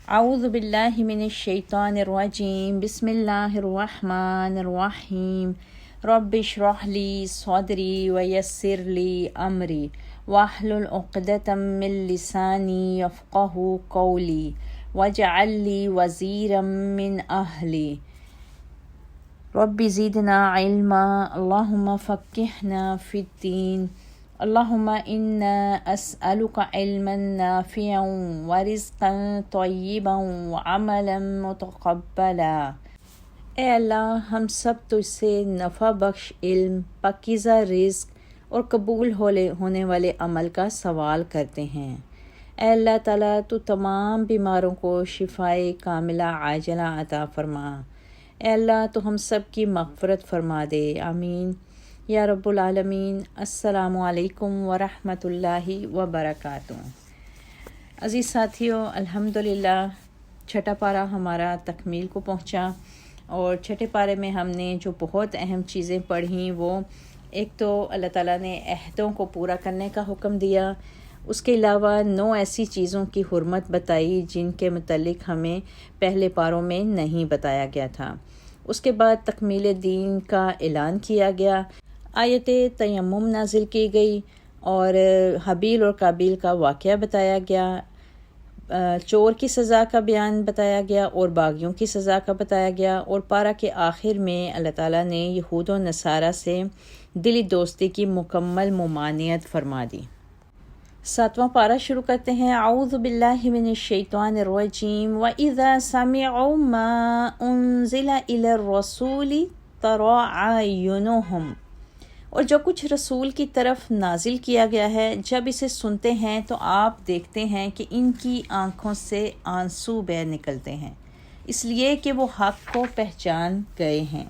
اعوذ باللہ من الشیطان الرجیم بسم اللہ الرحمن الرحیم رب اشرح لی صدری ویسر لی امری واحلل عقدۃ من لسانی یفقہوا قولی واجعل لی وزیرا من اہلی رب زدنا علما اللہم فقہنا فی الدین اللہم انا اسألک علما نافعا ورزقا طیبا وعملا متقبلا۔ اے اللہ، ہم سب تجھ سے نفع بخش علم، پاکیزہ رزق اور قبول ہونے والے عمل کا سوال کرتے ہیں۔ اے اللہ تعالیٰ، تو تمام بیماروں کو شفائے کاملہ عاجلہ عطا فرما۔ اے اللہ، تو ہم سب کی مغفرت فرما دے، آمین یا رب العالمین۔ السلام علیکم ورحمۃ اللہ وبرکاتہ۔ عزیز ساتھیوں، الحمدللہ چھٹا پارہ ہمارا تکمیل کو پہنچا، اور چھٹے پارے میں ہم نے جو بہت اہم چیزیں پڑھیں، وہ ایک تو اللہ تعالیٰ نے عہدوں کو پورا کرنے کا حکم دیا، اس کے علاوہ 9 ایسی چیزوں کی حرمت بتائی جن کے متعلق ہمیں پہلے پاروں میں نہیں بتایا گیا تھا۔ اس کے بعد تکمیل دین کا اعلان کیا گیا، آیت تیمم نازل کی گئی، اور حابیل اور قابیل کا واقعہ بتایا گیا، چور کی سزا کا بیان بتایا گیا، اور باغیوں کی سزا کا بتایا گیا، اور پارہ کے آخر میں اللہ تعالیٰ نے یہود و نصارہ سے دلی دوستی کی مکمل ممانعت فرما دی۔ 7واں پارہ شروع کرتے ہیں۔ اعوذ باللہ من الشیطان الرجیم وَإِذَا سَمِعُوا مَا أُنزِلَ إِلَى الرَّسُولِ تَرَىٰ أَعْيُنُهُمْ، اور جو کچھ رسول کی طرف نازل کیا گیا ہے، جب اسے سنتے ہیں تو آپ دیکھتے ہیں کہ ان کی آنکھوں سے آنسو بہہ نکلتے ہیں، اس لیے کہ وہ حق کو پہچان گئے ہیں۔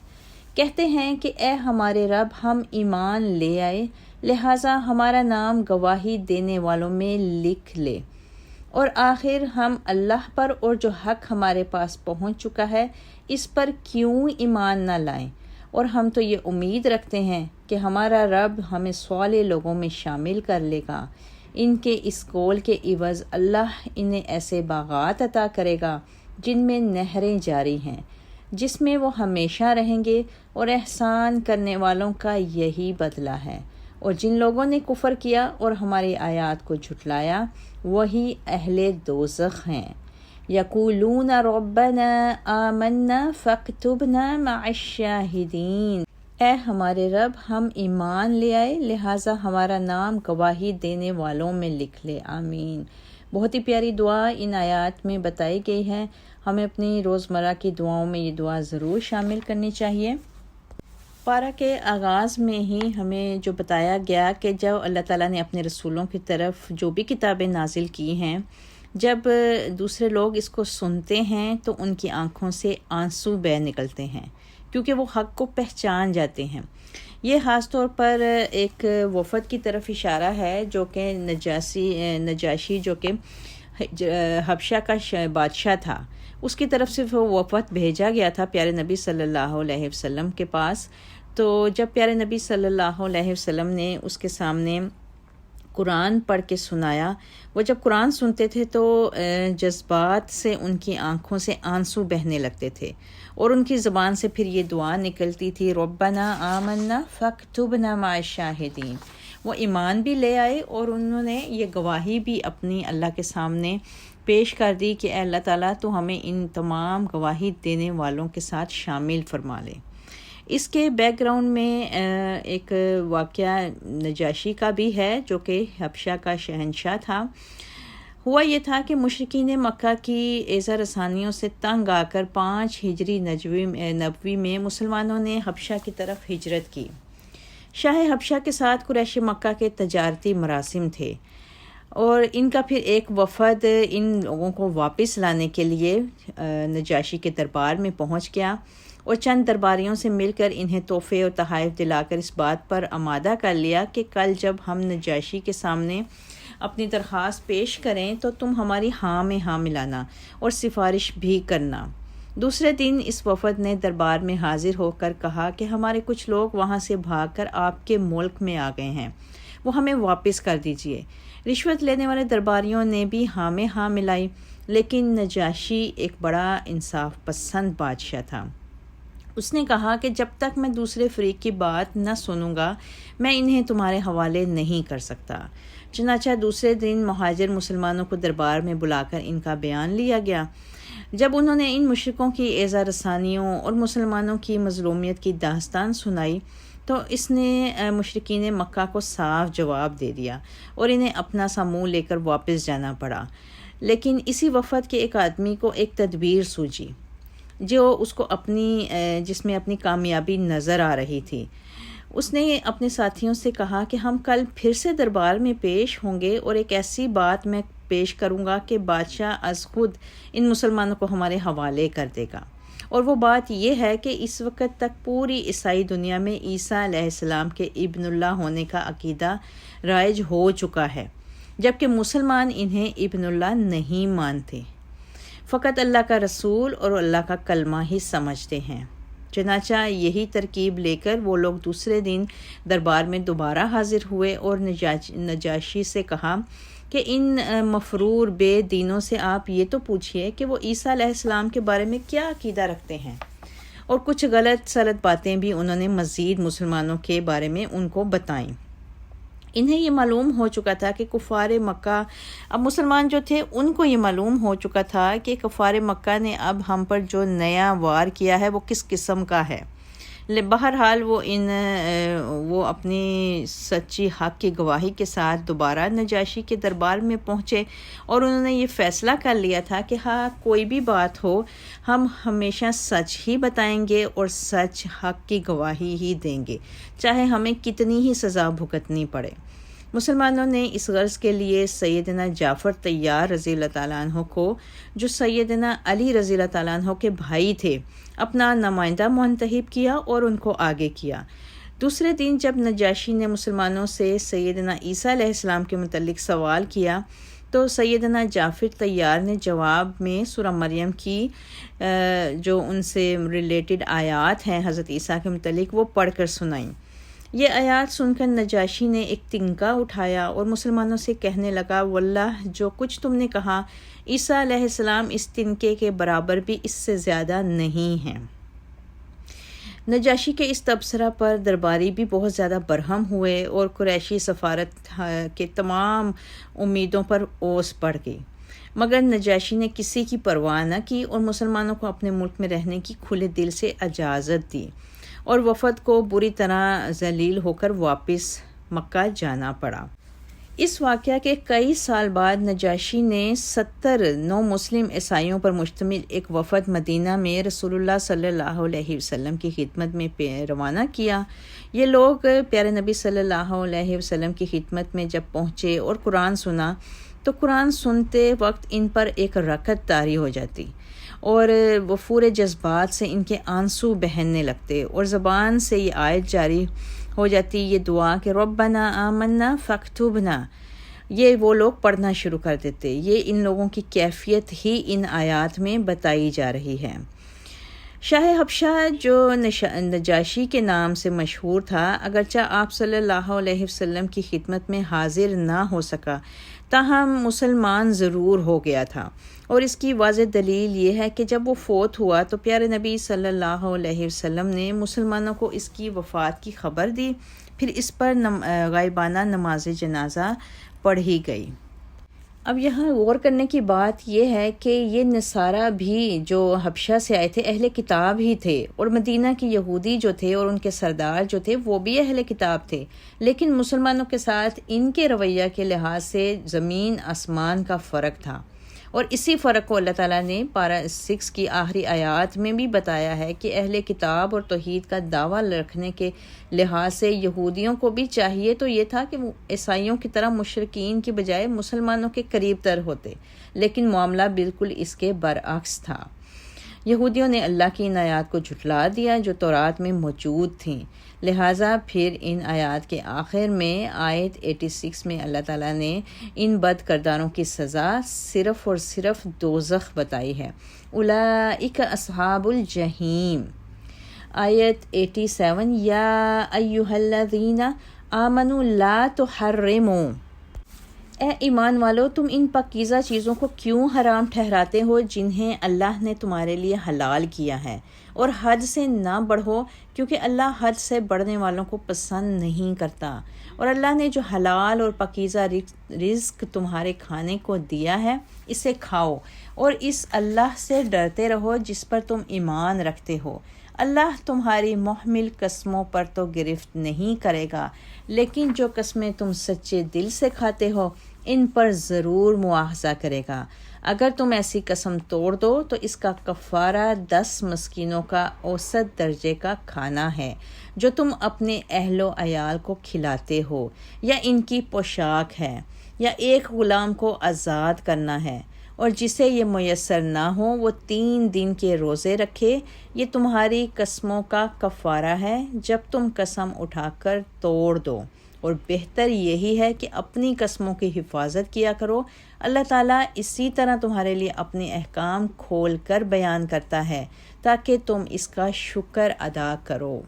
کہتے ہیں کہ اے ہمارے رب، ہم ایمان لے آئے، لہٰذا ہمارا نام گواہی دینے والوں میں لکھ لے، اور آخر ہم اللہ پر اور جو حق ہمارے پاس پہنچ چکا ہے اس پر کیوں ایمان نہ لائیں، اور ہم تو یہ امید رکھتے ہیں کہ ہمارا رب ہمیں صالح لوگوں میں شامل کر لے گا۔ ان کے اس قول کے عوض اللہ انہیں ایسے باغات عطا کرے گا جن میں نہریں جاری ہیں، جس میں وہ ہمیشہ رہیں گے، اور احسان کرنے والوں کا یہی بدلہ ہے۔ اور جن لوگوں نے کفر کیا اور ہماری آیات کو جھٹلایا، وہی اہل دوزخ ہیں۔ یقولون ربنا آمنا فاکتبنا مع الشاہدین، اے ہمارے رب، ہم ایمان لے آئے، لہٰذا ہمارا نام گواہی دینے والوں میں لکھ لے، آمین۔ بہت ہی پیاری دعا ان آیات میں بتائی گئی ہے، ہمیں اپنی روزمرہ کی دعاؤں میں یہ دعا ضرور شامل کرنی چاہیے۔ پارہ کے آغاز میں ہی ہمیں جو بتایا گیا کہ جب اللہ تعالیٰ نے اپنے رسولوں کی طرف جو بھی کتابیں نازل کی ہیں، جب دوسرے لوگ اس کو سنتے ہیں تو ان کی آنکھوں سے آنسو بہہ نکلتے ہیں، کیونکہ وہ حق کو پہچان جاتے ہیں۔ یہ خاص طور پر ایک وفد کی طرف اشارہ ہے جو کہ نجاشی جو کہ حبشہ کا بادشاہ تھا، اس کی طرف سے وہ وفد بھیجا گیا تھا پیارے نبی صلی اللہ علیہ وسلم کے پاس۔ تو جب پیارے نبی صلی اللہ علیہ وسلم نے اس کے سامنے قرآن پڑھ کے سنایا، وہ جب قرآن سنتے تھے تو جذبات سے ان کی آنکھوں سے آنسو بہنے لگتے تھے، اور ان کی زبان سے پھر یہ دعا نکلتی تھی، ربنا آمنا فاکتبنا مع الشاہدین۔ وہ ایمان بھی لے آئے اور انہوں نے یہ گواہی بھی اپنی اللہ کے سامنے پیش کر دی کہ اے اللہ تعالیٰ، تو ہمیں ان تمام گواہی دینے والوں کے ساتھ شامل فرما لے۔ اس کے بیک گراؤنڈ میں ایک واقعہ نجاشی کا بھی ہے جو کہ حبشہ کا شہنشاہ تھا۔ ہوا یہ تھا کہ مشرکین مکہ کی ایذا رسانیوں سے تنگ آ کر 5 ہجری نبوی میں مسلمانوں نے حبشہ کی طرف ہجرت کی۔ شاہ حبشہ کے ساتھ قریش مکہ کے تجارتی مراسم تھے، اور ان کا پھر ایک وفد ان لوگوں کو واپس لانے کے لیے نجاشی کے دربار میں پہنچ گیا، اور چند درباریوں سے مل کر انہیں تحفے اور تحائف دلا کر اس بات پر آمادہ کر لیا کہ کل جب ہم نجاشی کے سامنے اپنی درخواست پیش کریں تو تم ہماری ہاں میں ہاں ملانا اور سفارش بھی کرنا۔ دوسرے دن اس وفد نے دربار میں حاضر ہو کر کہا کہ ہمارے کچھ لوگ وہاں سے بھاگ کر آپ کے ملک میں آ گئے ہیں، وہ ہمیں واپس کر دیجئے۔ رشوت لینے والے درباریوں نے بھی ہاں میں ہاں ملائی، لیکن نجاشی ایک بڑا انصاف پسند بادشاہ تھا۔ اس نے کہا کہ جب تک میں دوسرے فریق کی بات نہ سنوں گا میں انہیں تمہارے حوالے نہیں کر سکتا۔ چنانچہ دوسرے دن مہاجر مسلمانوں کو دربار میں بلا کر ان کا بیان لیا گیا۔ جب انہوں نے ان مشرکوں کی اعزا رسانیوں اور مسلمانوں کی مظلومیت کی داستان سنائی تو اس نے مشرکین مکہ کو صاف جواب دے دیا اور انہیں اپنا سا منہ لے کر واپس جانا پڑا۔ لیکن اسی وفد کے ایک آدمی کو ایک تدبیر سوجی جو اس کو جس میں اپنی کامیابی نظر آ رہی تھی۔ اس نے اپنے ساتھیوں سے کہا کہ ہم کل پھر سے دربار میں پیش ہوں گے اور ایک ایسی بات میں پیش کروں گا کہ بادشاہ از خود ان مسلمانوں کو ہمارے حوالے کر دے گا، اور وہ بات یہ ہے کہ اس وقت تک پوری عیسائی دنیا میں عیسیٰ علیہ السلام کے ابن اللہ ہونے کا عقیدہ رائج ہو چکا ہے، جبکہ مسلمان انہیں ابن اللہ نہیں مانتے، فقط اللہ کا رسول اور اللہ کا کلمہ ہی سمجھتے ہیں۔ چنانچہ یہی ترکیب لے کر وہ لوگ دوسرے دن دربار میں دوبارہ حاضر ہوئے اور نجاشی سے کہا کہ ان مفرور بے دینوں سے آپ یہ تو پوچھئے کہ وہ عیسیٰ علیہ السلام کے بارے میں کیا عقیدہ رکھتے ہیں، اور کچھ غلط سلط باتیں بھی انہوں نے مزید مسلمانوں کے بارے میں ان کو بتائیں۔ انہیں یہ معلوم ہو چکا تھا کہ کفار مکہ، اب مسلمان جو تھے ان کو یہ معلوم ہو چکا تھا کہ کفار مکہ نے اب ہم پر جو نیا وار کیا ہے وہ کس قسم کا ہے۔ بہرحال وہ اپنی سچی حق کی گواہی کے ساتھ دوبارہ نجاشی کے دربار میں پہنچے اور انہوں نے یہ فیصلہ کر لیا تھا کہ ہاں کوئی بھی بات ہو ہم ہمیشہ سچ ہی بتائیں گے اور سچ حق کی گواہی ہی دیں گے، چاہے ہمیں کتنی ہی سزا بھگتنی پڑے۔ مسلمانوں نے اس غرض کے لیے سیدنا جعفر طیار رضی اللہ تعالیٰ عنہ کو، جو سیدنا علی رضی اللہ تعالیٰ عنہ کے بھائی تھے، اپنا نمائندہ منتخب کیا اور ان کو آگے کیا۔ دوسرے دن جب نجاشی نے مسلمانوں سے سیدنا عیسیٰ علیہ السلام کے متعلق سوال کیا تو سیدنا جعفر طیار نے جواب میں سورہ مریم کی جو ان سے ریلیٹڈ آیات ہیں حضرت عیسیٰ کے متعلق وہ پڑھ کر سنائیں۔ یہ آیات سن کر نجاشی نے ایک تنکا اٹھایا اور مسلمانوں سے کہنے لگا، واللہ جو کچھ تم نے کہا عیسیٰ علیہ السلام اس تنکے کے برابر بھی اس سے زیادہ نہیں ہیں۔ نجاشی کے اس تبصرہ پر درباری بھی بہت زیادہ برہم ہوئے اور قریشی سفارت کے تمام امیدوں پر اوس پڑ گئی، مگر نجاشی نے کسی کی پرواہ نہ کی اور مسلمانوں کو اپنے ملک میں رہنے کی کھلے دل سے اجازت دی، اور وفد کو بری طرح ذلیل ہو کر واپس مکہ جانا پڑا۔ اس واقعہ کے کئی سال بعد نجاشی نے 70 نو مسلم عیسائیوں پر مشتمل ایک وفد مدینہ میں رسول اللہ صلی اللہ علیہ وسلم کی خدمت میں روانہ کیا۔ یہ لوگ پیارے نبی صلی اللہ علیہ وسلم کی خدمت میں جب پہنچے اور قرآن سنا تو قرآن سنتے وقت ان پر ایک رکعت طاری ہو جاتی اور وہ پورے جذبات سے ان کے آنسو بہنے لگتے اور زبان سے یہ آیت جاری ہو جاتی، یہ دعا کہ ربنا آمنا فاکتبنا، یہ وہ لوگ پڑھنا شروع کر دیتے۔ یہ ان لوگوں کی کیفیت ہی ان آیات میں بتائی جا رہی ہے۔ شاہ حبشہ جو نجاشی کے نام سے مشہور تھا، اگرچہ آپ صلی اللہ علیہ وسلم کی خدمت میں حاضر نہ ہو سکا تاہم مسلمان ضرور ہو گیا تھا، اور اس کی واضح دلیل یہ ہے کہ جب وہ فوت ہوا تو پیارے نبی صلی اللہ علیہ وسلم نے مسلمانوں کو اس کی وفات کی خبر دی، پھر اس پر غائبانہ نماز جنازہ پڑھی گئی۔ اب یہاں غور کرنے کی بات یہ ہے کہ یہ نصارہ بھی جو حبشہ سے آئے تھے اہل کتاب ہی تھے، اور مدینہ کے یہودی جو تھے اور ان کے سردار جو تھے وہ بھی اہل کتاب تھے، لیکن مسلمانوں کے ساتھ ان کے رویہ کے لحاظ سے زمین آسمان کا فرق تھا، اور اسی فرق کو اللہ تعالیٰ نے پارہ 6 کی آخری آیات میں بھی بتایا ہے کہ اہل کتاب اور توحید کا دعویٰ رکھنے کے لحاظ سے یہودیوں کو بھی چاہیے تو یہ تھا کہ عیسائیوں کی طرح مشرکین کی بجائے مسلمانوں کے قریب تر ہوتے، لیکن معاملہ بالکل اس کے برعکس تھا۔ یہودیوں نے اللہ کی ان آیات کو جھٹلا دیا جو تورات میں موجود تھیں، لہٰذا پھر ان آیات کے آخر میں آیت 86 میں اللہ تعالیٰ نے ان بد کرداروں کی سزا صرف اور صرف دوزخ بتائی ہے، اولئک اصحاب الجحیم۔ آیت 87 یا ایھا الذین آمنوا لا تحرموا اے ایمان والو، تم ان پاکیزہ چیزوں کو کیوں حرام ٹھہراتے ہو جنہیں اللہ نے تمہارے لیے حلال کیا ہے، اور حد سے نہ بڑھو، کیونکہ اللہ حد سے بڑھنے والوں کو پسند نہیں کرتا۔ اور اللہ نے جو حلال اور پاکیزہ رزق تمہارے کھانے کو دیا ہے، اسے کھاؤ اور اس اللہ سے ڈرتے رہو جس پر تم ایمان رکھتے ہو۔ اللہ تمہاری محمل قسموں پر تو گرفت نہیں کرے گا، لیکن جو قسمیں تم سچے دل سے کھاتے ہو ان پر ضرور مواخذہ کرے گا۔ اگر تم ایسی قسم توڑ دو تو اس کا کفارہ 10 مسکینوں کا اوسط درجے کا کھانا ہے جو تم اپنے اہل و عیال کو کھلاتے ہو، یا ان کی پوشاک ہے، یا ایک غلام کو آزاد کرنا ہے، اور جسے یہ میسر نہ ہو وہ 3 دن کے روزے رکھے۔ یہ تمہاری قسموں کا کفارہ ہے جب تم قسم اٹھا کر توڑ دو، اور بہتر یہی ہے کہ اپنی قسموں کی حفاظت کیا کرو۔ اللہ تعالیٰ اسی طرح تمہارے لیے اپنے احکام کھول کر بیان کرتا ہے تاکہ تم اس کا شکر ادا کرو۔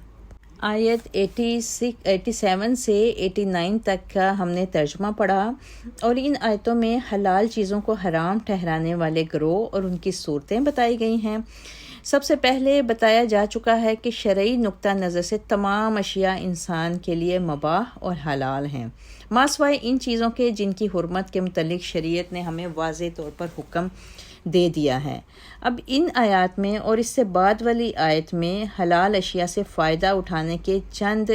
آیت 87 سے 89 تک کا ہم نے ترجمہ پڑھا، اور ان آیتوں میں حلال چیزوں کو حرام ٹھہرانے والے گروہ اور ان کی صورتیں بتائی گئی ہیں۔ سب سے پہلے بتایا جا چکا ہے کہ شرعی نقطہ نظر سے تمام اشیاء انسان کے لیے مباح اور حلال ہیں، مع سوائے ان چیزوں کے جن کی حرمت کے متعلق شریعت نے ہمیں واضح طور پر حکم دے دیا ہے۔ اب ان آیات میں اور اس سے بعد والی آیت میں حلال اشیاء سے فائدہ اٹھانے کے چند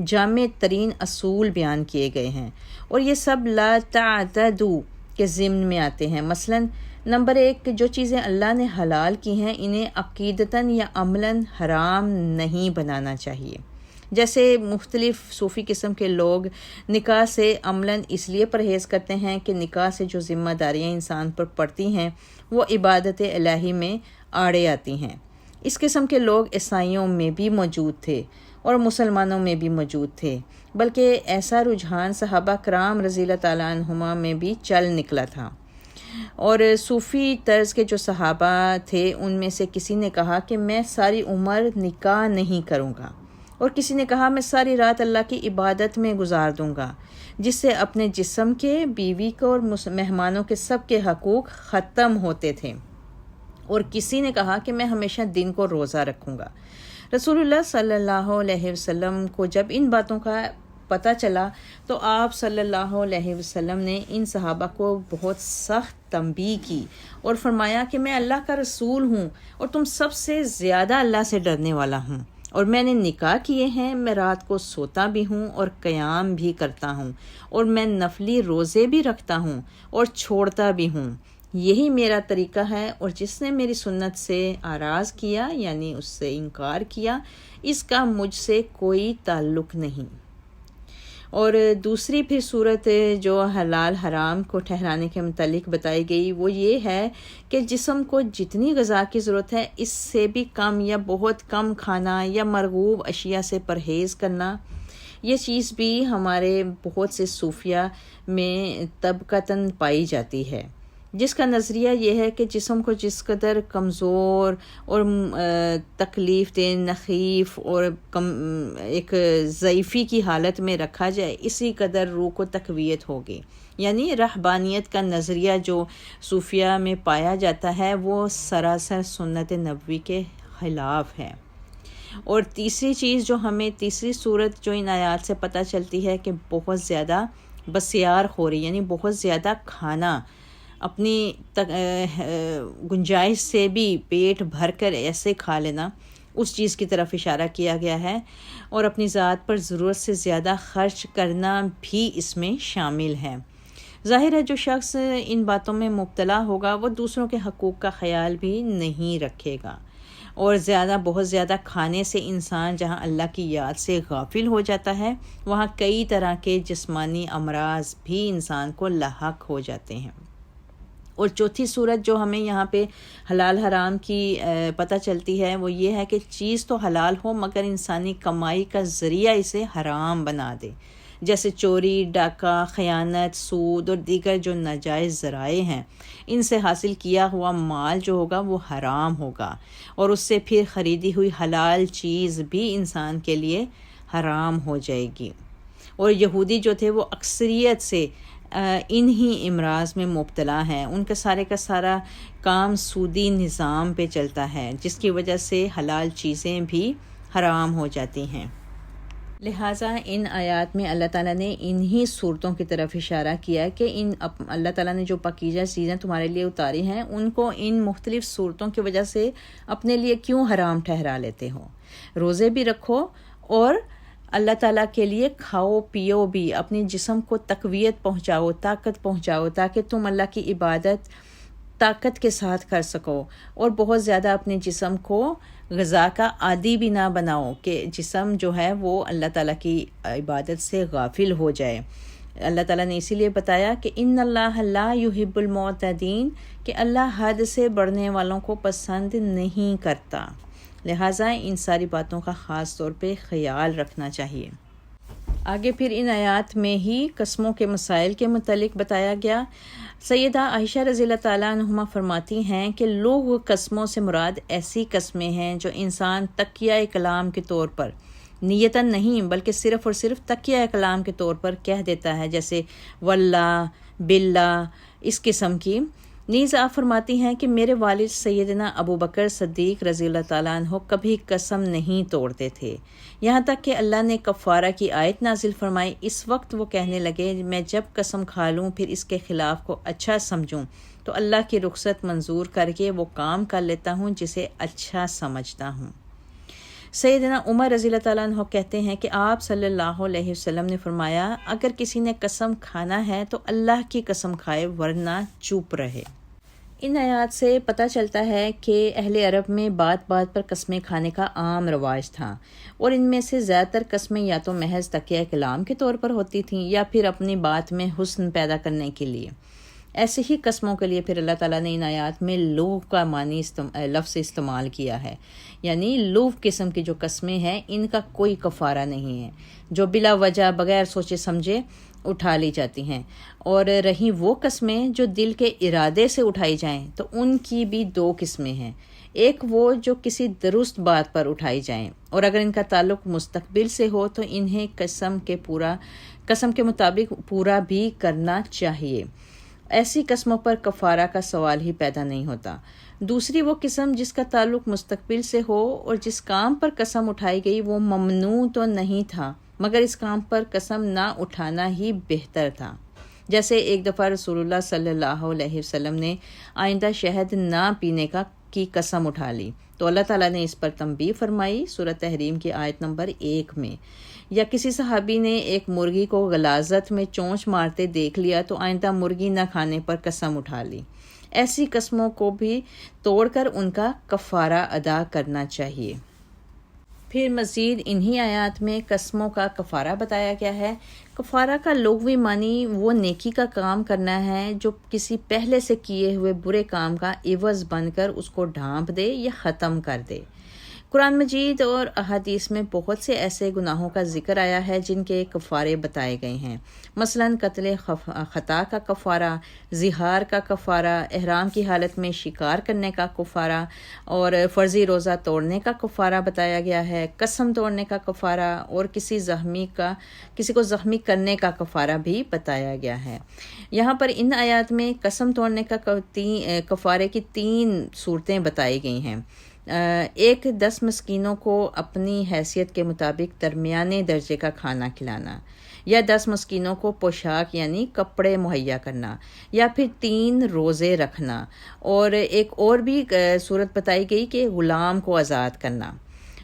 جامع ترین اصول بیان کیے گئے ہیں، اور یہ سب لا تعتدوا کے ضمن میں آتے ہیں۔ مثلا نمبر 1، جو چیزیں اللہ نے حلال کی ہیں انہیں عقیدتاً یا عملاً حرام نہیں بنانا چاہیے۔ جیسے مختلف صوفی قسم کے لوگ نکاح سے عملاً اس لیے پرہیز کرتے ہیں کہ نکاح سے جو ذمہ داریاں انسان پر پڑتی ہیں وہ عبادت الہی میں آڑے آتی ہیں۔ اس قسم کے لوگ عیسائیوں میں بھی موجود تھے اور مسلمانوں میں بھی موجود تھے، بلکہ ایسا رجحان صحابہ کرام رضی اللہ تعالیٰ عنہما میں بھی چل نکلا تھا۔ اور صوفی طرز کے جو صحابہ تھے ان میں سے کسی نے کہا کہ میں ساری عمر نکاح نہیں کروں گا، اور کسی نے کہا میں ساری رات اللہ کی عبادت میں گزار دوں گا، جس سے اپنے جسم کے، بیوی کو اور مہمانوں کے سب کے حقوق ختم ہوتے تھے۔ اور کسی نے کہا کہ میں ہمیشہ دن کو روزہ رکھوں گا۔ رسول اللہ صلی اللہ علیہ وسلم کو جب ان باتوں کا پتہ چلا تو آپ صلی اللہ علیہ وسلم نے ان صحابہ کو بہت سخت تنبیہ کی اور فرمایا کہ میں اللہ کا رسول ہوں اور تم سب سے زیادہ اللہ سے ڈرنے والا ہوں، اور میں نے نکاح کیے ہیں، میں رات کو سوتا بھی ہوں اور قیام بھی کرتا ہوں، اور میں نفلی روزے بھی رکھتا ہوں اور چھوڑتا بھی ہوں۔ یہی میرا طریقہ ہے، اور جس نے میری سنت سے اعراض کیا یعنی اس سے انکار کیا، اس کا مجھ سے کوئی تعلق نہیں۔ اور دوسری پھر صورت جو حلال حرام کو ٹھہرانے کے متعلق بتائی گئی وہ یہ ہے کہ جسم کو جتنی غذا کی ضرورت ہے اس سے بھی کم یا بہت کم کھانا یا مرغوب اشیاء سے پرہیز کرنا۔ یہ چیز بھی ہمارے بہت سے صوفیہ میں طبقتاً پائی جاتی ہے، جس کا نظریہ یہ ہے کہ جسم کو جس قدر کمزور اور تکلیف دہ، نحیف اور ایک ضعیفی کی حالت میں رکھا جائے، اسی قدر روح کو تقویت ہوگی۔ یعنی رہبانیت کا نظریہ جو صوفیہ میں پایا جاتا ہے وہ سراسر سنت نبوی کے خلاف ہے۔ اور تیسری چیز جو ہمیں تیسری صورت جو ان آیات سے پتہ چلتی ہے کہ بہت زیادہ بسیار خوری یعنی بہت زیادہ کھانا، اپنی گنجائش سے بھی پیٹ بھر کر ایسے کھا لینا، اس چیز کی طرف اشارہ کیا گیا ہے، اور اپنی ذات پر ضرورت سے زیادہ خرچ کرنا بھی اس میں شامل ہے۔ ظاہر ہے جو شخص ان باتوں میں مبتلا ہوگا وہ دوسروں کے حقوق کا خیال بھی نہیں رکھے گا، اور بہت زیادہ کھانے سے انسان جہاں اللہ کی یاد سے غافل ہو جاتا ہے وہاں کئی طرح کے جسمانی امراض بھی انسان کو لاحق ہو جاتے ہیں۔ اور چوتھی صورت جو ہمیں یہاں پہ حلال حرام کی پتہ چلتی ہے وہ یہ ہے کہ چیز تو حلال ہو مگر انسانی کمائی کا ذریعہ اسے حرام بنا دے، جیسے چوری، ڈاکہ، خیانت، سود اور دیگر جو ناجائز ذرائع ہیں، ان سے حاصل کیا ہوا مال جو ہوگا وہ حرام ہوگا، اور اس سے پھر خریدی ہوئی حلال چیز بھی انسان کے لیے حرام ہو جائے گی۔ اور یہودی جو تھے وہ اکثریت سے انہی امراض میں مبتلا ہیں، ان کا سارا کام سودی نظام پہ چلتا ہے، جس کی وجہ سے حلال چیزیں بھی حرام ہو جاتی ہیں۔ لہٰذا ان آیات میں اللہ تعالیٰ نے انہی صورتوں کی طرف اشارہ کیا کہ اللہ تعالیٰ نے جو پاکیزہ چیزیں تمہارے لیے اتاری ہیں ان کو ان مختلف صورتوں کی وجہ سے اپنے لیے کیوں حرام ٹھہرا لیتے ہو۔ روزے بھی رکھو اور اللہ تعالیٰ کے لیے کھاؤ پیو بھی، اپنے جسم کو تقویت پہنچاؤ، طاقت پہنچاؤ، تاکہ تم اللہ کی عبادت طاقت کے ساتھ کر سکو، اور بہت زیادہ اپنے جسم کو غذا کا عادی بھی نہ بناؤ کہ جسم جو ہے وہ اللہ تعالیٰ کی عبادت سے غافل ہو جائے۔ اللہ تعالیٰ نے اسی لیے بتایا کہ ان اللہ لا یحب المعتدین، کہ اللہ حد سے بڑھنے والوں کو پسند نہیں کرتا، لہٰذا ان ساری باتوں کا خاص طور پہ خیال رکھنا چاہیے۔ آگے پھر ان آیات میں ہی قسموں کے مسائل کے متعلق بتایا گیا۔ سیدہ عائشہ رضی اللہ تعالیٰ عنہما فرماتی ہیں کہ لوگ قسموں سے مراد ایسی قسمیں ہیں جو انسان تقیہ کلام کے طور پر، نیتاً نہیں بلکہ صرف اور صرف تقیہ کلام کے طور پر کہہ دیتا ہے، جیسے واللہ، باللہ، اس قسم کی۔ نیز آپ فرماتی ہیں کہ میرے والد سیدنا ابو بکر صدیق رضی اللہ تعالیٰ عنہ کبھی قسم نہیں توڑتے تھے، یہاں تک کہ اللہ نے کفارہ کی آیت نازل فرمائی۔ اس وقت وہ کہنے لگے میں جب قسم کھا لوں پھر اس کے خلاف کو اچھا سمجھوں تو اللہ کی رخصت منظور کر کے وہ کام کر لیتا ہوں جسے اچھا سمجھتا ہوں۔ سیدنا عمر رضی اللہ تعالیٰ عنہ کہتے ہیں کہ آپ صلی اللہ علیہ وسلم نے فرمایا اگر کسی نے قسم کھانا ہے تو اللہ کی قسم کھائے ورنہ چپ رہے۔ ان آیات سے پتہ چلتا ہے کہ اہل عرب میں بات بات پر قسمیں کھانے کا عام رواج تھا، اور ان میں سے زیادہ تر قسمیں یا تو محض تقیہ کلام کے طور پر ہوتی تھیں یا پھر اپنی بات میں حسن پیدا کرنے کے لیے۔ ایسے ہی قسموں کے لیے پھر اللہ تعالیٰ نے ان آیات میں لغو کا معنی لفظ استعمال کیا ہے، یعنی لغو قسم کی جو قسمیں ہیں ان کا کوئی کفارہ نہیں ہے، جو بلا وجہ بغیر سوچے سمجھے اٹھا لی جاتی ہیں۔ اور رہیں وہ قسمیں جو دل کے ارادے سے اٹھائی جائیں تو ان کی بھی دو قسمیں ہیں، ایک وہ جو کسی درست بات پر اٹھائی جائیں، اور اگر ان کا تعلق مستقبل سے ہو تو انہیں قسم کے مطابق پورا بھی کرنا چاہیے، ایسی قسموں پر کفارہ کا سوال ہی پیدا نہیں ہوتا۔ دوسری وہ قسم جس کا تعلق مستقبل سے ہو اور جس کام پر قسم اٹھائی گئی وہ ممنوع تو نہیں تھا مگر اس کام پر قسم نہ اٹھانا ہی بہتر تھا، جیسے ایک دفعہ رسول اللہ صلی اللہ علیہ وسلم نے آئندہ شہد نہ پینے کی قسم اٹھا لی تو اللہ تعالیٰ نے اس پر تنبیہ فرمائی سورۃ تحریم کی آیت نمبر 1 میں۔ یا کسی صحابی نے ایک مرغی کو غلاظت میں چونچ مارتے دیکھ لیا تو آئندہ مرغی نہ کھانے پر قسم اٹھا لی۔ ایسی قسموں کو بھی توڑ کر ان کا کفارہ ادا کرنا چاہیے۔ پھر مزید انہی آیات میں قسموں کا کفارہ بتایا گیا ہے۔ کفارہ کا لغوی معنی وہ نیکی کا کام کرنا ہے جو کسی پہلے سے کیے ہوئے برے کام کا عوض بن کر اس کو ڈھانپ دے یا ختم کر دے۔ قرآن مجید اور احادیث میں بہت سے ایسے گناہوں کا ذکر آیا ہے جن کے کفارے بتائے گئے ہیں، مثلاً قتل خطا کا کفارہ، زہار کا کفارہ، احرام کی حالت میں شکار کرنے کا کفارہ، اور فرضی روزہ توڑنے کا کفارہ بتایا گیا ہے، قسم توڑنے کا کفارہ، اور کسی کو زخمی کرنے کا کفارہ بھی بتایا گیا ہے۔ یہاں پر ان آیات میں قسم توڑنے کا کفارے کی 3 صورتیں بتائی گئی ہیں۔ ایک 10 مسکینوں کو اپنی حیثیت کے مطابق درمیانے درجے کا کھانا کھلانا، یا 10 مسکینوں کو پوشاک یعنی کپڑے مہیا کرنا، یا پھر 3 روزے رکھنا، اور ایک اور بھی صورت بتائی گئی کہ غلام کو آزاد کرنا۔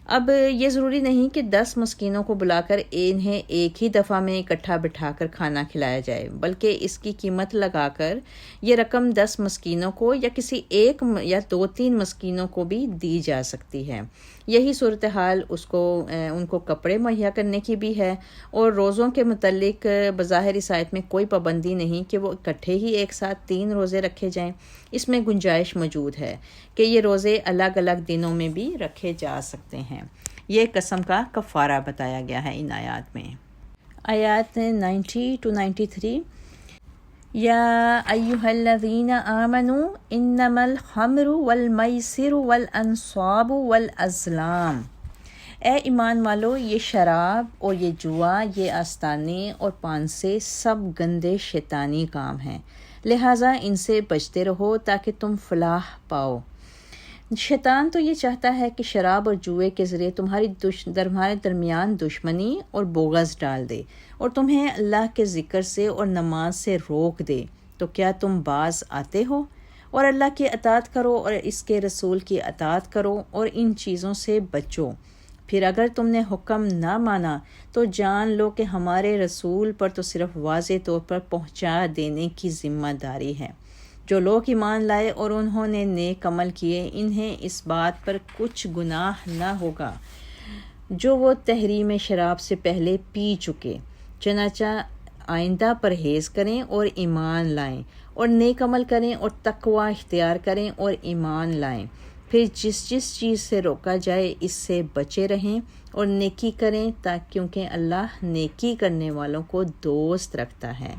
اب یہ ضروری نہیں کہ 10 مسکینوں کو بلا کر انہیں ایک ہی دفعہ میں اکٹھا بٹھا کر کھانا کھلایا جائے، بلکہ اس کی قیمت لگا کر یہ رقم 10 مسکینوں کو یا کسی ایک یا 2-3 مسکینوں کو بھی دی جا سکتی ہے۔ یہی صورتحال ان کو کپڑے مہیا کرنے کی بھی ہے، اور روزوں کے متعلق بظاہر اس آیت میں کوئی پابندی نہیں کہ وہ اکٹھے ہی ایک ساتھ 3 روزے رکھے جائیں، اس میں گنجائش موجود ہے کہ یہ روزے الگ الگ دنوں میں بھی رکھے جا سکتے ہیں۔ یہ قسم کا کفارہ بتایا گیا ہے ان آیات میں۔ آیات 90-93، یا ایھا الذین آمنوا انما الخمر والمیسر والانصاب والازلام، اے ایمان والو، یہ شراب اور یہ جوا، یہ آستانے اور پان سے سب گندے شیطانی کام ہیں، لہٰذا ان سے بچتے رہو تاکہ تم فلاح پاؤ۔ شیطان تو یہ چاہتا ہے کہ شراب اور جوئے کے ذریعے تمہارے درمیان دشمنی اور بغض ڈال دے اور تمہیں اللہ کے ذکر سے اور نماز سے روک دے۔ تو کیا تم باز آتے ہو؟ اور اللہ کی اطاعت کرو اور اس کے رسول کی اطاعت کرو اور ان چیزوں سے بچو۔ پھر اگر تم نے حکم نہ مانا تو جان لو کہ ہمارے رسول پر تو صرف واضح طور پر پہنچا دینے کی ذمہ داری ہے۔ جو لوگ ایمان لائے اور انہوں نے نیک عمل کیے، انہیں اس بات پر کچھ گناہ نہ ہوگا جو وہ تحریم شراب سے پہلے پی چکے۔ چنانچہ آئندہ پرہیز کریں اور ایمان لائیں، اور نیک عمل کریں اور تقوی اختیار کریں اور ایمان لائیں۔ پھر جس چیز سے روکا جائے اس سے بچے رہیں اور نیکی کریں، کیونکہ اللہ نیکی کرنے والوں کو دوست رکھتا ہے۔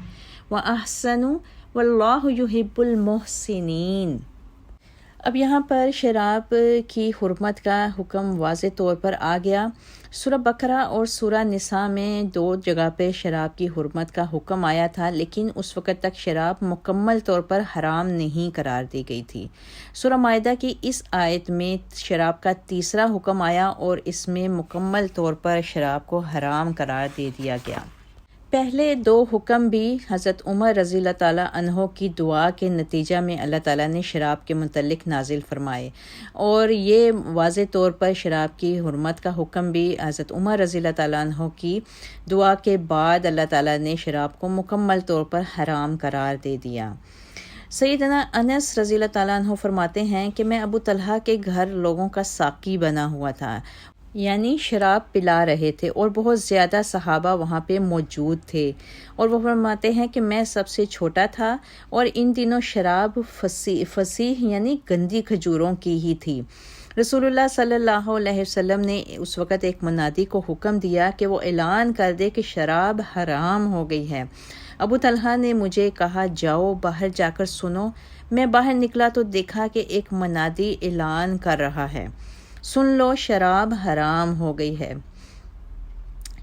وَأَحْسَنُوا وَاللَّهُ يُحِبُّ الْمُحْسِنِينَ۔ اب یہاں پر شراب کی حرمت کا حکم واضح طور پر آ گیا۔ سورہ بقرہ اور سورہ نساء میں 2 جگہ پہ شراب کی حرمت کا حکم آیا تھا، لیکن اس وقت تک شراب مکمل طور پر حرام نہیں قرار دی گئی تھی۔ سورہ مائدہ کی اس آیت میں شراب کا تیسرا حکم آیا اور اس میں مکمل طور پر شراب کو حرام قرار دے دیا گیا۔ پہلے 2 حکم بھی حضرت عمر رضی اللہ تعالیٰ عنہ کی دعا کے نتیجہ میں اللہ تعالیٰ نے شراب کے متعلق نازل فرمائے، اور یہ واضح طور پر شراب کی حرمت کا حکم بھی حضرت عمر رضی اللہ تعالیٰ عنہ کی دعا کے بعد اللہ تعالیٰ نے شراب کو مکمل طور پر حرام قرار دے دیا۔ سیدنا انس رضی اللہ تعالیٰ عنہ فرماتے ہیں کہ میں ابو طلحہ کے گھر لوگوں کا ساقی بنا ہوا تھا، یعنی شراب پلا رہے تھے، اور بہت زیادہ صحابہ وہاں پہ موجود تھے، اور وہ فرماتے ہیں کہ میں سب سے چھوٹا تھا، اور ان دنوں شراب فصیح یعنی گندی کھجوروں کی ہی تھی۔ رسول اللہ صلی اللہ علیہ وسلم نے اس وقت ایک منادی کو حکم دیا کہ وہ اعلان کر دے کہ شراب حرام ہو گئی ہے۔ ابو طلحہ نے مجھے کہا جاؤ باہر جا کر سنو۔ میں باہر نکلا تو دیکھا کہ ایک منادی اعلان کر رہا ہے، سن لو شراب حرام ہو گئی ہے۔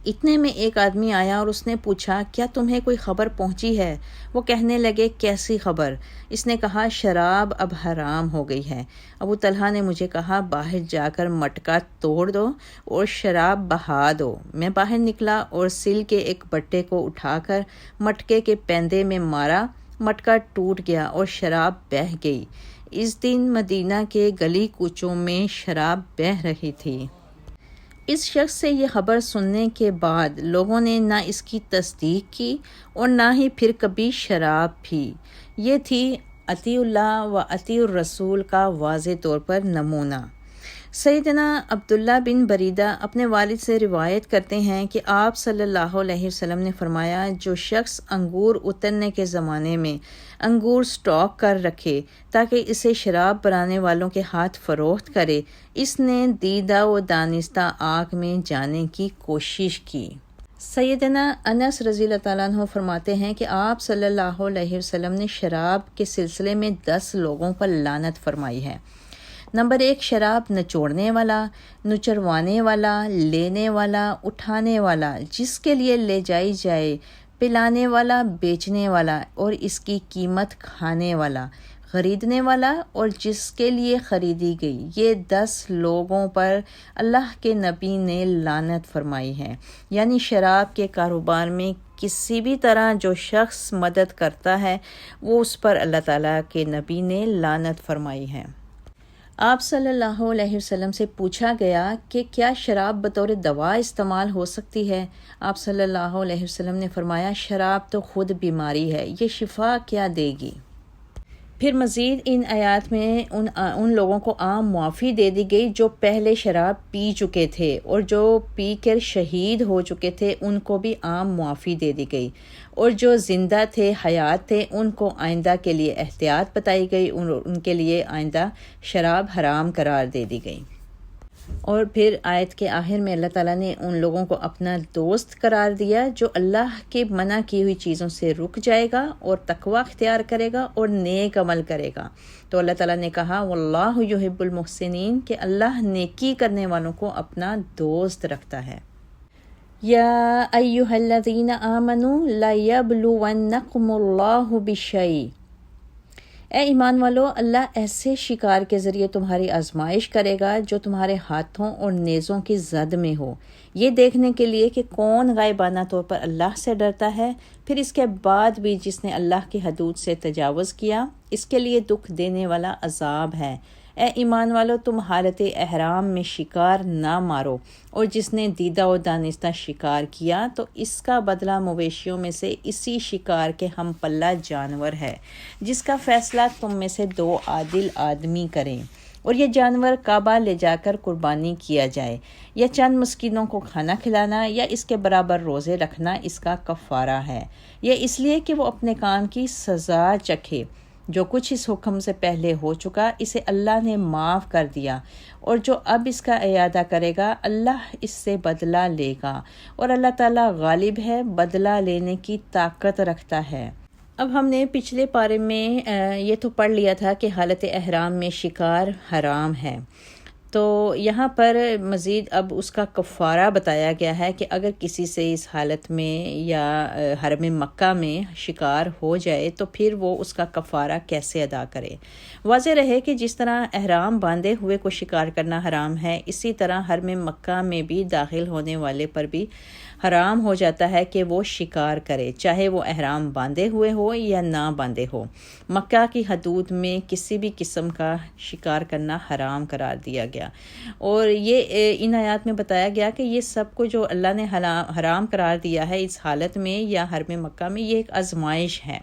اتنے میں ایک آدمی آیا اور اس نے پوچھا کیا تمہیں کوئی خبر پہنچی ہے؟ وہ کہنے لگے کیسی خبر؟ اس نے کہا شراب اب حرام ہو گئی ہے۔ ابو طلحہ نے مجھے کہا باہر جا کر مٹکا توڑ دو اور شراب بہا دو۔ میں باہر نکلا اور سل کے ایک بٹے کو اٹھا کر مٹکے کے پیندے میں مارا، مٹکا ٹوٹ گیا اور شراب بہہ گئی۔ اس دن مدینہ کے گلی کوچوں میں شراب بہہ رہی تھی۔ اس شخص سے یہ خبر سننے کے بعد لوگوں نے نہ اس کی تصدیق کی اور نہ ہی پھر کبھی شراب پی۔ یہ تھی اطیع اللہ و اطیع الرسول کا واضح طور پر نمونہ۔ سیدنا عبداللہ بن بریدہ اپنے والد سے روایت کرتے ہیں کہ آپ صلی اللہ علیہ وسلم نے فرمایا جو شخص انگور اترنے کے زمانے میں انگور سٹاک کر رکھے تاکہ اسے شراب بنانے والوں کے ہاتھ فروخت کرے، اس نے دیدہ و دانستہ آگ میں جانے کی کوشش کی۔ سیدنا انس رضی اللہ تعالیٰ عنہ فرماتے ہیں کہ آپ صلی اللہ علیہ وسلم نے شراب کے سلسلے میں 10 لوگوں پر لعنت فرمائی ہے۔ نمبر 1 شراب نچوڑنے والا، نچروانے والا، لینے والا، اٹھانے والا، جس کے لیے لے جائی جائے، پلانے والا، بیچنے والا اور اس کی قیمت کھانے والا، خریدنے والا اور جس کے لیے خریدی گئی۔ یہ 10 لوگوں پر اللہ کے نبی نے لعنت فرمائی ہے، یعنی شراب کے کاروبار میں کسی بھی طرح جو شخص مدد کرتا ہے وہ اس پر اللہ تعالیٰ کے نبی نے لعنت فرمائی ہے۔ آپ صلی اللہ علیہ وسلم سے پوچھا گیا کہ کیا شراب بطور دوا استعمال ہو سکتی ہے؟ آپ صلی اللہ علیہ وسلم نے فرمایا شراب تو خود بیماری ہے، یہ شفا کیا دے گی؟ پھر مزید ان آیات میں ان لوگوں کو عام معافی دے دی گئی جو پہلے شراب پی چکے تھے، اور جو پی کر شہید ہو چکے تھے ان کو بھی عام معافی دے دی گئی، اور جو زندہ تھے حیات تھے ان کو آئندہ کے لیے احتیاط بتائی گئی، ان کے لیے آئندہ شراب حرام قرار دے دی گئی۔ اور پھر آیت کے آخر میں اللہ تعالیٰ نے ان لوگوں کو اپنا دوست قرار دیا جو اللہ کے منع کی ہوئی چیزوں سے رک جائے گا اور تقوی اختیار کرے گا اور نیک عمل کرے گا. تو اللہ تعالیٰ نے کہا واللہ یحب المحسنین کہ اللہ نیکی کرنے والوں کو اپنا دوست رکھتا ہے. یا ایھا الذین آمنوا لیبلونکم اللہ بشیء، اے ایمان والو، اللہ ایسے شکار کے ذریعے تمہاری آزمائش کرے گا جو تمہارے ہاتھوں اور نیزوں کی زد میں ہو، یہ دیکھنے کے لیے کہ کون غائبانہ طور پر اللہ سے ڈرتا ہے. پھر اس کے بعد بھی جس نے اللہ کی حدود سے تجاوز کیا اس کے لیے دکھ دینے والا عذاب ہے. اے ایمان والو، تم حالت احرام میں شکار نہ مارو، اور جس نے دیدہ و دانستہ شکار کیا تو اس کا بدلہ مویشیوں میں سے اسی شکار کے ہم پلہ جانور ہے جس کا فیصلہ تم میں سے 2 عادل آدمی کریں، اور یہ جانور کعبہ لے جا کر قربانی کیا جائے، یا چند مسکینوں کو کھانا کھلانا یا اس کے برابر روزے رکھنا اس کا کفارہ ہے. یہ اس لیے کہ وہ اپنے کام کی سزا چکھے. جو کچھ اس حکم سے پہلے ہو چکا اسے اللہ نے معاف کر دیا، اور جو اب اس کا اعادہ کرے گا اللہ اس سے بدلہ لے گا، اور اللہ تعالیٰ غالب ہے، بدلہ لینے کی طاقت رکھتا ہے. اب ہم نے پچھلے پارے میں یہ تو پڑھ لیا تھا کہ حالت احرام میں شکار حرام ہے، تو یہاں پر مزید اب اس کا کفارہ بتایا گیا ہے کہ اگر کسی سے اس حالت میں یا حرم مکہ میں شکار ہو جائے تو پھر وہ اس کا کفارہ کیسے ادا کرے. واضح رہے کہ جس طرح احرام باندھے ہوئے کو شکار کرنا حرام ہے، اسی طرح حرم مکہ میں بھی داخل ہونے والے پر بھی حرام ہو جاتا ہے کہ وہ شکار کرے، چاہے وہ احرام باندھے ہوئے ہو یا نہ باندھے ہو. مکہ کی حدود میں کسی بھی قسم کا شکار کرنا حرام قرار دیا گیا، اور یہ ان آیات میں بتایا گیا کہ یہ سب کو جو اللہ نے حرام قرار دیا ہے اس حالت میں یا حرم مکہ میں، یہ ایک آزمائش ہے.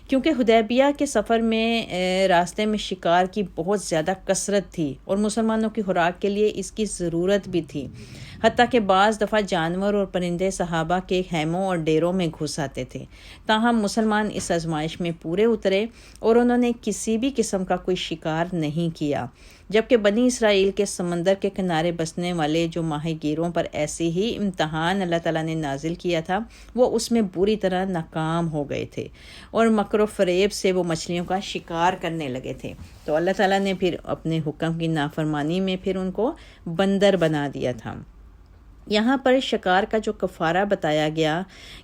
کیونکہ حدیبیہ کے سفر میں راستے میں شکار کی بہت زیادہ کثرت تھی اور مسلمانوں کی خوراک کے لیے اس کی ضرورت بھی تھی، حتیٰ کہ بعض دفعہ جانور اور پرندے صحابہ کے خیموں اور ڈیروں میں گھس آتے تھے. تاہم مسلمان اس آزمائش میں پورے اترے اور انہوں نے کسی بھی قسم کا کوئی شکار نہیں کیا، جبکہ بنی اسرائیل کے سمندر کے کنارے بسنے والے جو ماہی گیروں پر ایسے ہی امتحان اللہ تعالیٰ نے نازل کیا تھا وہ اس میں بری طرح ناکام ہو گئے تھے اور مکر و فریب سے وہ مچھلیوں کا شکار کرنے لگے تھے. تو اللہ تعالیٰ نے پھر اپنے حکم کی نافرمانی میں پھر ان کو بندر بنا دیا تھا. یہاں پر شکار کا جو کفارہ بتایا گیا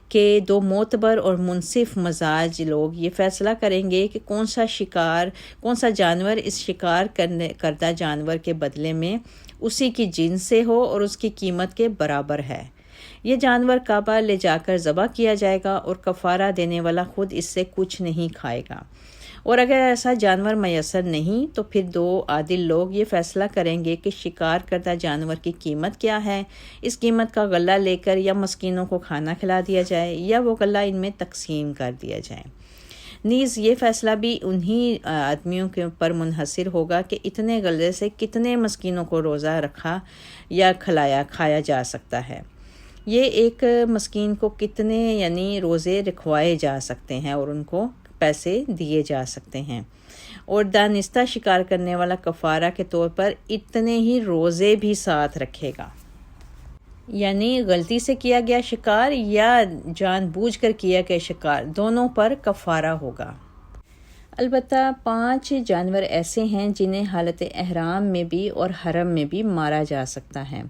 کہ 2 معتبر اور منصف مزاج لوگ یہ فیصلہ کریں گے کہ کون سا جانور اس شکار کردہ جانور کے بدلے میں اسی کی جنس سے ہو اور اس کی قیمت کے برابر ہے. یہ جانور کعبہ لے جا کر ذبح کیا جائے گا اور کفارہ دینے والا خود اس سے کچھ نہیں کھائے گا. اور اگر ایسا جانور میسر نہیں تو پھر 2 عادل لوگ یہ فیصلہ کریں گے کہ شکار کردہ جانور کی قیمت کیا ہے، اس قیمت کا غلہ لے کر یا مسکینوں کو کھانا کھلا دیا جائے یا وہ غلہ ان میں تقسیم کر دیا جائے. نیز یہ فیصلہ بھی انہی آدمیوں کے پر منحصر ہوگا کہ اتنے غلے سے کتنے مسکینوں کو روزہ رکھا یا کھایا جا سکتا ہے. یہ ایک مسکین کو کتنے روزے رکھوائے جا سکتے ہیں اور ان کو پیسے دیے جا سکتے ہیں. اور دانستہ شکار کرنے والا کفارہ کے طور پر اتنے ہی روزے بھی ساتھ رکھے گا، یعنی غلطی سے کیا گیا شکار یا جان بوجھ کر کیا گیا شکار، دونوں پر کفارہ ہوگا. البتہ 5 جانور ایسے ہیں جنہیں حالت احرام میں بھی اور حرم میں بھی مارا جا سکتا ہے.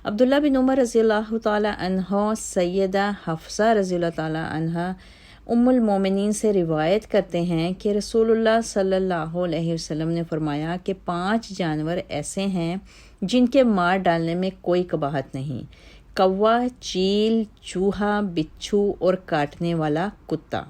عبداللہ بن عمر رضی اللہ تعالی عنہ، سیدہ حفصہ رضی اللہ تعالی عنہ ام المومنین سے روایت کرتے ہیں کہ رسول اللہ صلی اللہ علیہ وسلم نے فرمایا کہ 5 جانور ایسے ہیں جن کے مار ڈالنے میں کوئی قباحت نہیں: کوا، چیل، چوہا، بچھو اور کاٹنے والا کتا.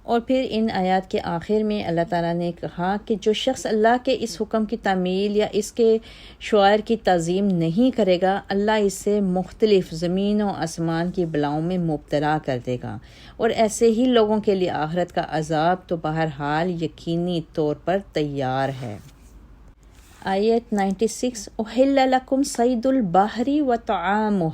اور پھر ان آیات کے آخر میں اللہ تعالیٰ نے کہا کہ جو شخص اللہ کے اس حکم کی تعمیل یا اس کے شعائر کی تعظیم نہیں کرے گا، اللہ اس سے مختلف زمین و آسمان کی بلاؤں میں مبتلا کر دے گا، اور ایسے ہی لوگوں کے لیے آخرت کا عذاب تو بہرحال یقینی طور پر تیار ہے. آیت 96 احل لکم صید البحر وطعامہ،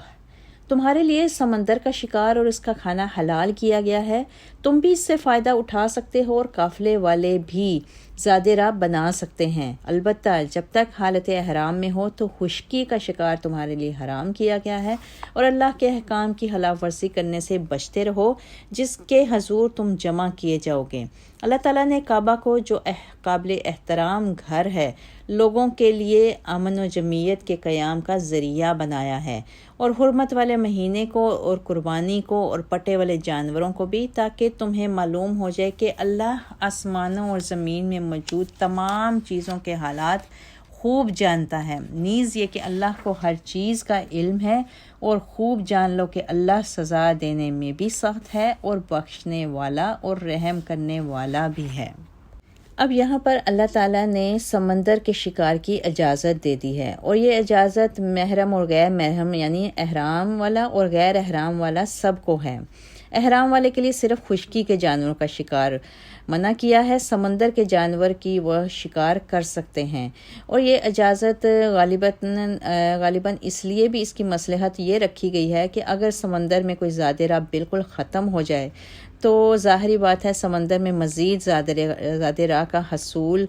تمہارے لیے سمندر کا شکار اور اس کا کھانا حلال کیا گیا ہے، تم بھی اس سے فائدہ اٹھا سکتے ہو اور قافلے والے بھی زیادہ راہ بنا سکتے ہیں، البتہ جب تک حالت احرام میں ہو تو خشکی کا شکار تمہارے لیے حرام کیا گیا ہے، اور اللہ کے احکام کی خلاف ورزی کرنے سے بچتے رہو جس کے حضور تم جمع کیے جاؤ گے۔ اللہ تعالیٰ نے کعبہ کو جو قابل احترام گھر ہے، لوگوں کے لیے امن و جمعیت کے قیام کا ذریعہ بنایا ہے، اور حرمت والے مہینے کو اور قربانی کو اور پٹے والے جانوروں کو بھی، تاکہ تمہیں معلوم ہو جائے کہ اللہ آسمانوں اور زمین میں موجود تمام چیزوں کے حالات خوب جانتا ہے، نیز یہ کہ اللہ کو ہر چیز کا علم ہے، اور خوب جان لو کہ اللہ سزا دینے میں بھی سخت ہے اور بخشنے والا اور رحم کرنے والا بھی ہے۔ اب یہاں پر اللہ تعالیٰ نے سمندر کے شکار کی اجازت دے دی ہے، اور یہ اجازت محرم اور غیر محرم یعنی احرام والا اور غیر احرام والا سب کو ہے۔ احرام والے کے لیے صرف خشکی کے جانوروں کا شکار منع کیا ہے، سمندر کے جانور کی وہ شکار کر سکتے ہیں، اور یہ اجازت غالباً اس لیے بھی اس کی مصلحت یہ رکھی گئی ہے کہ اگر سمندر میں کوئی زیادہ راہ بالکل ختم ہو جائے تو ظاہری بات ہے سمندر میں مزید زیادہ راہ کا حصول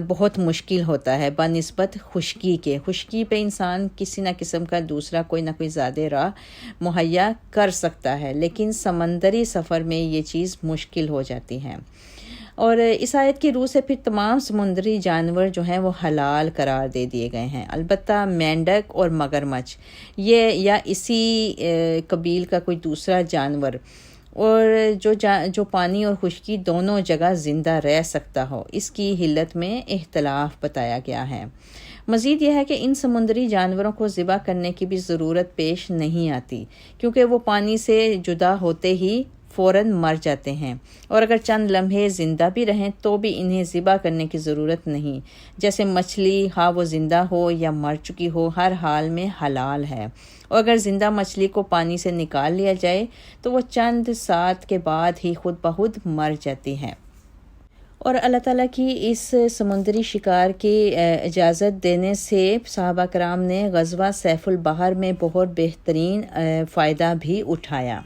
بہت مشکل ہوتا ہے بنسبت خشکی کے۔ خشکی پہ انسان کسی نہ قسم کا دوسرا کوئی نہ کوئی زیادہ راہ مہیا کر سکتا ہے، لیکن سمندری سفر میں یہ چیز مشکل ہو جاتی ہے۔ اور اس آیت کی روح سے پھر تمام سمندری جانور جو ہیں وہ حلال قرار دے دیے گئے ہیں، البتہ مینڈک اور مگرمچھ یہ یا اسی قبیل کا کوئی دوسرا جانور، اور جو پانی اور خشکی دونوں جگہ زندہ رہ سکتا ہو، اس کی حلت میں اختلاف بتایا گیا ہے۔ مزید یہ ہے کہ ان سمندری جانوروں کو ذبح کرنے کی بھی ضرورت پیش نہیں آتی، کیونکہ وہ پانی سے جدا ہوتے ہی فوراً مر جاتے ہیں، اور اگر چند لمحے زندہ بھی رہیں تو بھی انہیں ذبح کرنے کی ضرورت نہیں، جیسے مچھلی خواہ وہ زندہ ہو یا مر چکی ہو ہر حال میں حلال ہے، اور اگر زندہ مچھلی کو پانی سے نکال لیا جائے تو وہ چند ساعت کے بعد ہی خود بخود مر جاتی ہے۔ اور اللہ تعالیٰ کی اس سمندری شکار کی اجازت دینے سے صحابہ کرام نے غزوہ سیف البحر میں بہت بہترین فائدہ بھی اٹھایا۔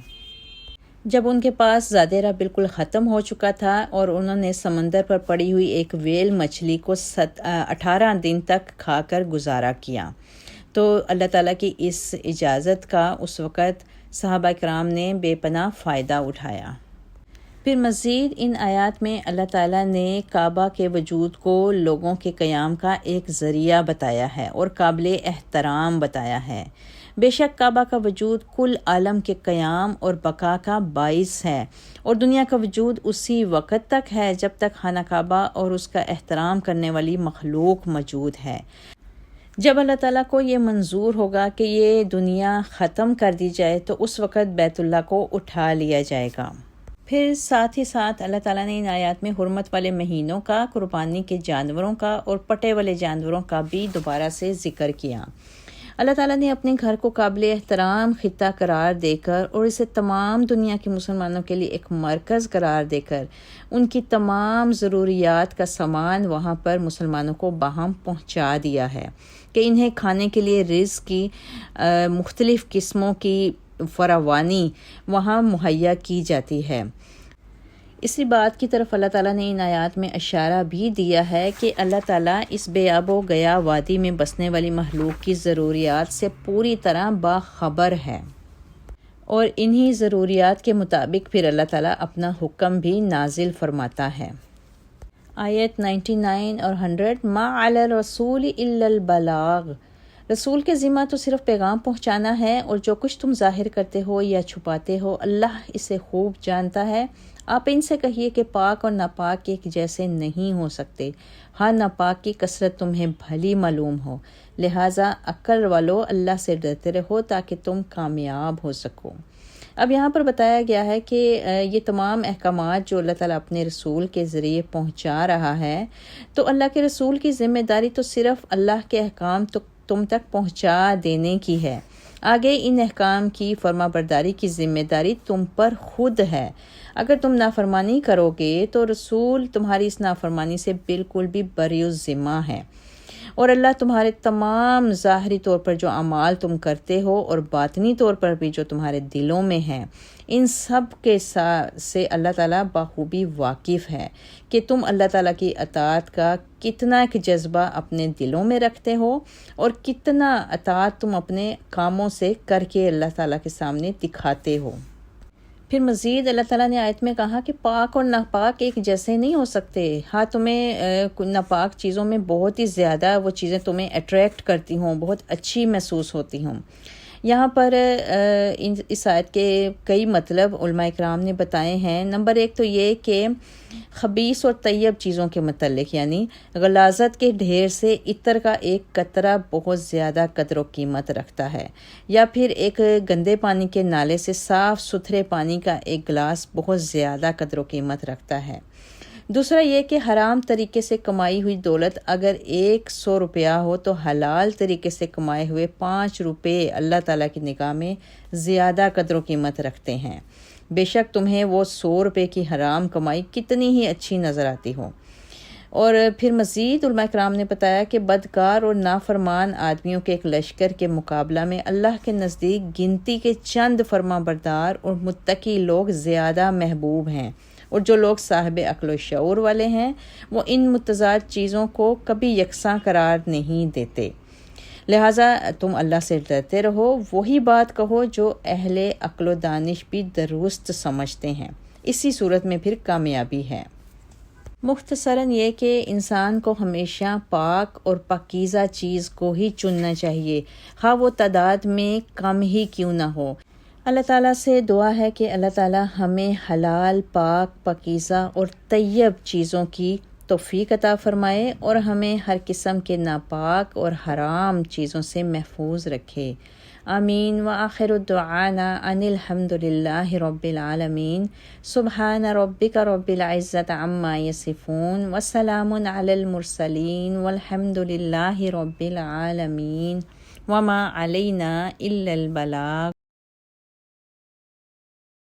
جب ان کے پاس زیادہ راہ بالکل ختم ہو چکا تھا اور انہوں نے سمندر پر پڑی ہوئی ایک ویل مچھلی کو 18 دن تک کھا کر گزارا کیا، تو اللہ تعالیٰ کی اس اجازت کا اس وقت صحابہ کرام نے بے پناہ فائدہ اٹھایا۔ پھر مزید ان آیات میں اللہ تعالیٰ نے کعبہ کے وجود کو لوگوں کے قیام کا ایک ذریعہ بتایا ہے اور قابل احترام بتایا ہے۔ بے شک کعبہ کا وجود کل عالم کے قیام اور بقا کا باعث ہے، اور دنیا کا وجود اسی وقت تک ہے جب تک خانہ کعبہ اور اس کا احترام کرنے والی مخلوق موجود ہے۔ جب اللہ تعالیٰ کو یہ منظور ہوگا کہ یہ دنیا ختم کر دی جائے تو اس وقت بیت اللہ کو اٹھا لیا جائے گا۔ پھر ساتھ ہی ساتھ اللہ تعالیٰ نے ان آیات میں حرمت والے مہینوں کا، قربانی کے جانوروں کا اور پٹے والے جانوروں کا بھی دوبارہ سے ذکر کیا۔ اللہ تعالیٰ نے اپنے گھر کو قابل احترام خطہ قرار دے کر اور اسے تمام دنیا کے مسلمانوں کے لیے ایک مرکز قرار دے کر ان کی تمام ضروریات کا سامان وہاں پر مسلمانوں کو باہم پہنچا دیا ہے کہ انہیں کھانے کے لیے رزق کی مختلف قسموں کی فراوانی وہاں مہیا کی جاتی ہے۔ اسی بات کی طرف اللہ تعالیٰ نے ان آیات میں اشارہ بھی دیا ہے کہ اللہ تعالیٰ اس بے آب و گیا وادی میں بسنے والی مخلوق کی ضروریات سے پوری طرح باخبر ہے، اور انہی ضروریات کے مطابق پھر اللہ تعالیٰ اپنا حکم بھی نازل فرماتا ہے۔ آیت 99 اور 100 ما علی الرسول الا البلاغ، رسول کے ذمہ تو صرف پیغام پہنچانا ہے، اور جو کچھ تم ظاہر کرتے ہو یا چھپاتے ہو اللہ اسے خوب جانتا ہے۔ آپ ان سے کہیے کہ پاک اور ناپاک ایک جیسے نہیں ہو سکتے، ہاں ناپاک کی کثرت تمہیں بھلی معلوم ہو، لہٰذا عقل والو اللہ سے ڈرتے رہو تاکہ تم کامیاب ہو سکو۔ اب یہاں پر بتایا گیا ہے کہ یہ تمام احکامات جو اللہ تعالیٰ اپنے رسول کے ذریعے پہنچا رہا ہے، تو اللہ کے رسول کی ذمہ داری تو صرف اللہ کے احکام تم تک پہنچا دینے کی ہے، آگے ان احکام کی فرما برداری کی ذمہ داری تم پر خود ہے۔ اگر تم نافرمانی کرو گے تو رسول تمہاری اس نافرمانی سے بالکل بھی بری الذمہ ہے، اور اللہ تمہارے تمام ظاہری طور پر جو اعمال تم کرتے ہو اور باطنی طور پر بھی جو تمہارے دلوں میں ہیں، ان سب کے سے اللہ تعالیٰ بخوبی واقف ہے کہ تم اللہ تعالیٰ کی اطاعت کا کتنا ایک جذبہ اپنے دلوں میں رکھتے ہو اور کتنا اطاعت تم اپنے کاموں سے کر کے اللہ تعالیٰ کے سامنے دکھاتے ہو۔ پھر مزید اللہ تعالیٰ نے آیت میں کہا کہ پاک اور ناپاک ایک جیسے نہیں ہو سکتے۔ ہاں، تمہیں ناپاک چیزوں میں بہت ہی زیادہ وہ چیزیں تمہیں اٹریکٹ کرتی ہوں، بہت اچھی محسوس ہوتی ہوں۔ یہاں پر اس آیت کے کئی مطلب علماء اکرام نے بتائے ہیں۔ نمبر ایک تو یہ کہ خبیث اور طیب چیزوں کے متعلق، یعنی غلاظت کے ڈھیر سے عطر کا ایک قطرہ بہت زیادہ قدر و قیمت رکھتا ہے، یا پھر ایک گندے پانی کے نالے سے صاف ستھرے پانی کا ایک گلاس بہت زیادہ قدر و قیمت رکھتا ہے۔ دوسرا یہ کہ حرام طریقے سے کمائی ہوئی دولت اگر 100 روپیہ ہو تو حلال طریقے سے کمائے ہوئے 5 روپے اللہ تعالیٰ کی نگاہ میں زیادہ قدر و قیمت رکھتے ہیں، بے شک تمہیں وہ 100 روپے کی حرام کمائی کتنی ہی اچھی نظر آتی ہو۔ اور پھر مزید علماء کرام نے بتایا کہ بدکار اور نافرمان آدمیوں کے ایک لشکر کے مقابلہ میں اللہ کے نزدیک گنتی کے چند فرما بردار اور متقی لوگ زیادہ محبوب ہیں، اور جو لوگ صاحب عقل و شعور والے ہیں وہ ان متضاد چیزوں کو کبھی یکساں قرار نہیں دیتے۔ لہٰذا تم اللہ سے ڈرتے رہو، وہی بات کہو جو اہل عقل و دانش بھی درست سمجھتے ہیں، اسی صورت میں پھر کامیابی ہے۔ مختصراً یہ کہ انسان کو ہمیشہ پاک اور پاکیزہ چیز کو ہی چننا چاہیے، خواہ وہ تعداد میں کم ہی کیوں نہ ہو۔ اللہ تعالیٰ سے دعا ہے کہ اللہ تعالیٰ ہمیں حلال، پاک، پاکیزہ اور طیب چیزوں کی توفیق عطا فرمائے اور ہمیں ہر قسم کے ناپاک اور حرام چیزوں سے محفوظ رکھے۔ آمین۔ وآخر دعانا ان الحمد للہ رب العالمین۔ سبحان ربک رب العزت عما یصفون وسلام علی المرسلین والحمد للہ رب العالمین وما علینا الا البلاغ۔